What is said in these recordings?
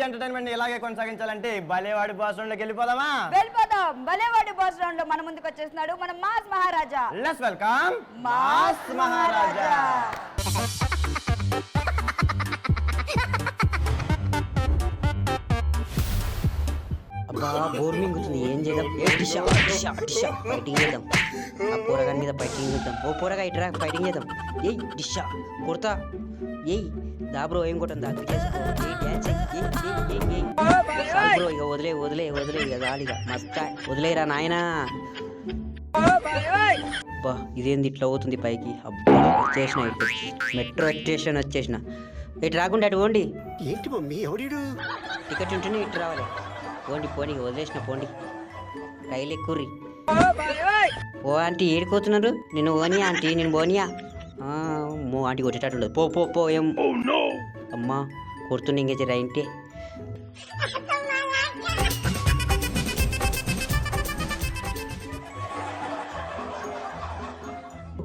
Entertainment ఇలాగే కొనసాగించాలంటే భలేవాడి boss రౌండ్లోకి వెళ్ళిపోదాం. భలేవాడి boss round లో మన ముందుకు వచ్చేస్తున్నాడు మన mass Maharaja. Let's welcome mass Maharaja. అబ్బా బోర్ మింగుతుంది, ఏం చేద్దాం? ఫైటింగ్ చేద్దాం, ఆ పోరగాని మీద ఫైటింగ్ చేద్దాం. ఓ పోరగా ఇట్రా ఫైటింగ్ చేద్దాం. ఏయ్ డిషా కొడతా, ఏయ్ దా బ్రో, ఏం కొట్టం దా బ్రో. ఇక వదిలే వదిలే వదిలే, ఇక గాలిగా మస్తా వదిలేరా నాయనా. అబ్బా ఇదేంది ఇట్లా అవుతుంది పైకి? అబ్బా వచ్చేసిన, ఇటు మెట్రో స్టేషన్ వచ్చేసిన. ఇటు రాకుండా అటు పోండి. ఏంటి మమ్మీ ఎవడు? టికెట్ ఉంటేనే ఇటు రావాలి. పోండి పోండి, వదిలేసిన పోండి, రైలు ఎక్కుర్రి. ఓ ఆంటీ ఏడిపోతున్నారు? నేను ఓనియా ఆంటీ, నేను బోనియా. మో ఆంటీ కొట్టేటట్టు పో పో పో. ఏం అమ్మా కొడుతున్నా ఇంకే రైంటే.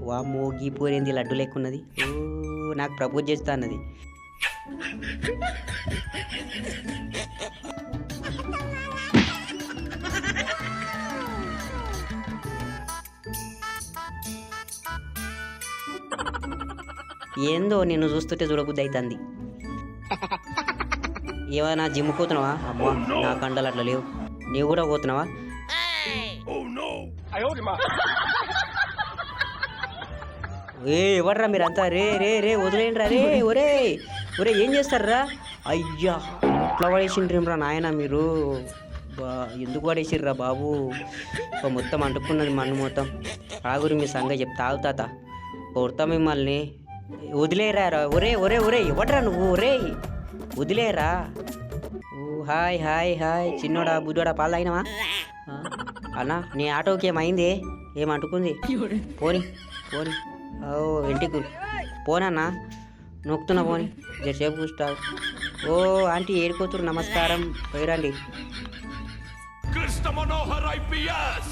వామ్మో గీపోరేంది లడ్డు లెక్కున్నది. ఓ నాకు ప్రపోజ్ చేస్తా అన్నది. ఏందో నిన్ను చూస్తుంటే చూడబుద్ధి అవుతుంది. ఏమైనా జిమ్ పోతున్నావా? అమ్మా నా కండలు అట్లా లేవు. నీవు కూడా పోతున్నావా? ఎవర్రా మీరంతా? రే రే రే వదిలేండి రా రే. ఒరే ఒరే ఏం చేస్తారా? అయ్యా ఇట్లా పడేసిండ్రేమ్రా నాయన మీరు. ఎందుకు పడేసిర్రా బాబు? మొత్తం అంటుకున్నది మన్ను మొత్తం. ఆగురి మీ సంగతి చెప్తా. తాగుతాత కొడతా మిమ్మల్ని. వదిలేరా. ఒరే ఒరే ఒరే ఎవడ్రా నువ్వు? ఒరే వదిలేరా. హాయ్ హాయ్ హాయ్ చిన్నోడా బుద్ధోడా పాలు తాగినావా? అన్నా నీ ఆటోకి ఏమైంది? ఏమంటుకుంది? పోని పోని. ఓ ఇంటికి పోనన్నా నొక్కుతున్నా పోని, జరసేపు కూర్చుంటావు. ఓ ఆంటీ ఏడుకోతురు, నమస్కారం పోయిరండి. కృష్ణ మనోహర్ IPS